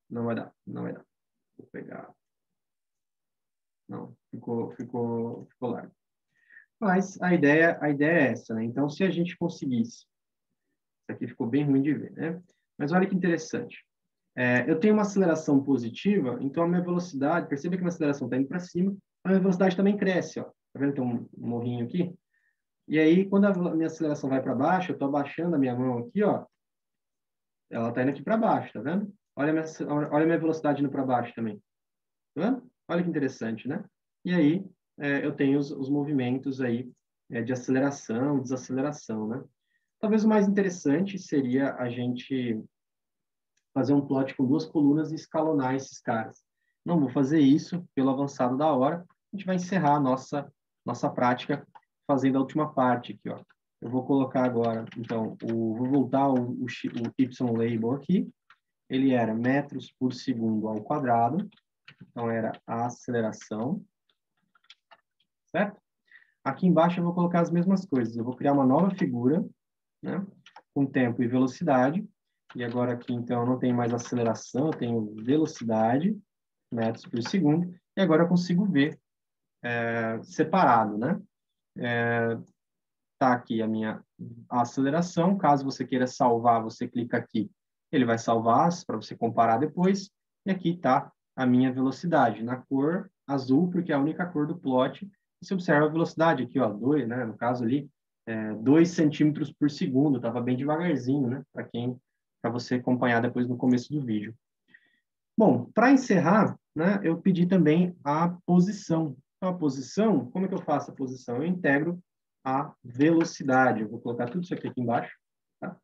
Não vai dar, não vai dar. Vou pegar. Não, ficou largo. Mas a ideia é essa, né? Então, se a gente conseguisse, isso aqui ficou bem ruim de ver, né? Mas olha que interessante. Eu tenho uma aceleração positiva, então a minha velocidade, perceba que a minha aceleração está indo para cima, a minha velocidade também cresce, ó. Tá vendo? Tem um morrinho aqui. E aí, quando a minha aceleração vai para baixo, eu estou abaixando a minha mão aqui, ó, ela está indo aqui para baixo, tá vendo? Olha a minha velocidade indo para baixo também. Tá vendo? Olha que interessante, né? E aí, eu tenho os movimentos aí de aceleração, desaceleração, né? Talvez o mais interessante seria a gente fazer um plot com duas colunas e escalonar esses caras. Não vou fazer isso pelo avançado da hora. A gente vai encerrar a nossa prática fazendo a última parte aqui, ó. Eu vou colocar agora, então, vou voltar o Y-label aqui. Ele era metros por segundo ao quadrado. Então, era a aceleração. Certo? Aqui embaixo eu vou colocar as mesmas coisas. Eu vou criar uma nova figura, né? Com tempo e velocidade. E agora aqui, então, eu não tenho mais aceleração, eu tenho velocidade, metros por segundo. E agora eu consigo ver separado, né? Tá aqui a minha aceleração. Caso você queira salvar, você clica aqui. Ele vai salvar para você comparar depois. E aqui está a minha velocidade, na cor azul, porque é a única cor do plot. Você observa a velocidade aqui, ó, 2, né? No caso ali, 2 centímetros por segundo. Estava bem devagarzinho, né? Para você acompanhar depois no começo do vídeo. Bom, para encerrar, né, eu pedi também a posição. Então, a posição, como é que eu faço a posição? Eu integro a velocidade. Eu vou colocar tudo isso aqui embaixo, tá?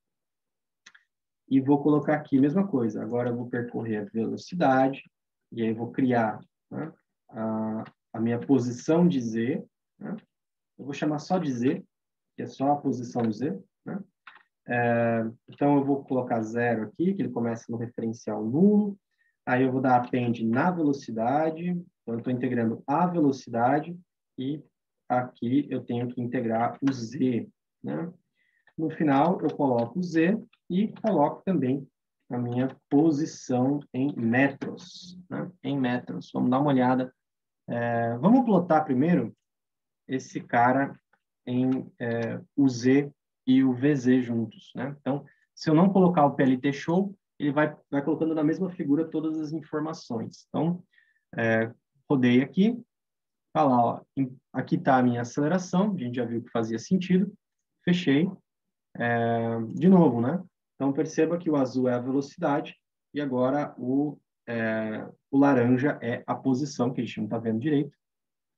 E vou colocar aqui a mesma coisa. Agora eu vou percorrer a velocidade, e aí eu vou criar, né, a minha posição de Z, né? Eu vou chamar só de Z, que é só a posição Z, né? Então, eu vou colocar 0 aqui, que ele começa no referencial nulo. Aí eu vou dar append na velocidade. Então, eu estou integrando a velocidade e aqui eu tenho que integrar o Z, né? No final, eu coloco o Z e coloco também a minha posição em metros, né? Em metros. Vamos dar uma olhada. Vamos plotar primeiro esse cara em o Z e o VZ juntos, né? Então, se eu não colocar o PLT show, ele vai colocando na mesma figura todas as informações. Então, rodei aqui, tá lá, ó, aqui está a minha aceleração, a gente já viu que fazia sentido, fechei, de novo, né? Então, perceba que o azul é a velocidade e agora o laranja é a posição, que a gente não está vendo direito,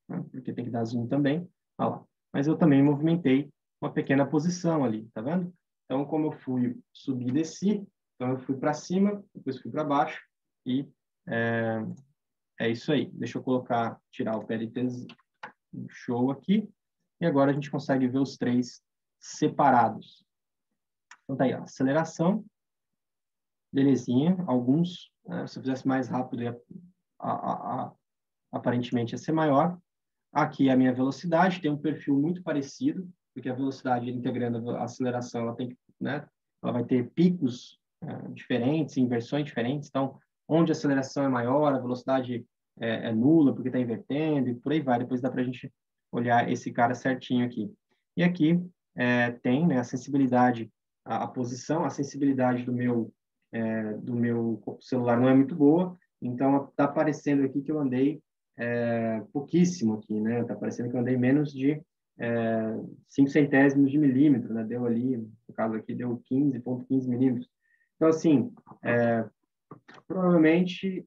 né? Porque tem que dar zoom também. Olha lá. Mas eu também movimentei uma pequena posição ali, tá vendo? Então, como eu fui subir e desci, então eu fui para cima, depois fui para baixo e é isso aí. Deixa eu tirar o PLT show aqui e agora a gente consegue ver os três separados. Então tá aí, ó, aceleração, belezinha, alguns, né, se eu fizesse mais rápido, aparentemente ia ser maior. Aqui a minha velocidade tem um perfil muito parecido, porque a velocidade integrando a aceleração, ela tem, né, ela vai ter picos diferentes, inversões diferentes. Então, onde a aceleração é maior, a velocidade é nula, porque está invertendo, e por aí vai. Depois dá para a gente olhar esse cara certinho aqui. E aqui tem, né, a sensibilidade, a posição, a sensibilidade do meu celular não é muito boa, então está aparecendo aqui que eu andei pouquíssimo aqui, né? Está parecendo que eu andei menos de 5 centésimos de milímetro, né? Deu ali, no caso aqui, deu 15,15 milímetros. Então, assim, provavelmente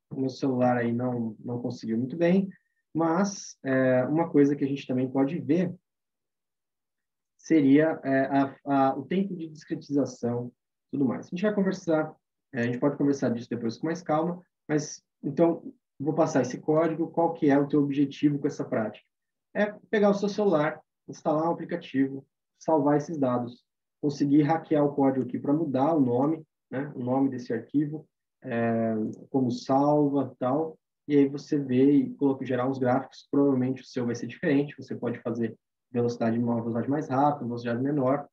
o meu celular aí não conseguiu muito bem, mas uma coisa que a gente também pode ver seria o tempo de discretização e tudo mais. A gente pode conversar disso depois com mais calma, mas, então, vou passar esse código. Qual que é o teu objetivo com essa prática? É pegar o seu celular, instalar um aplicativo, salvar esses dados, conseguir hackear o código aqui para mudar o nome, né, o nome desse arquivo, como salva, tal, e aí você vê e gerar uns gráficos. Provavelmente o seu vai ser diferente, você pode fazer uma velocidade mais rápida, velocidade menor.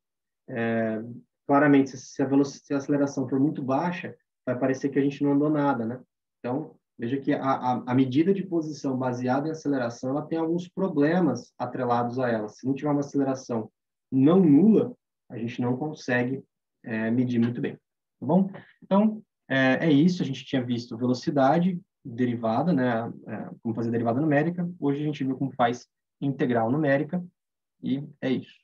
Claramente, se a aceleração for muito baixa, vai parecer que a gente não andou nada, né? Então, Veja que a medida de posição baseada em aceleração, ela tem alguns problemas atrelados a ela. Se não tiver uma aceleração não nula, a gente não consegue medir muito bem, tá bom? Então, é isso. A gente tinha visto velocidade, derivada, né? Como fazer derivada numérica. Hoje a gente viu como faz integral numérica, e é isso.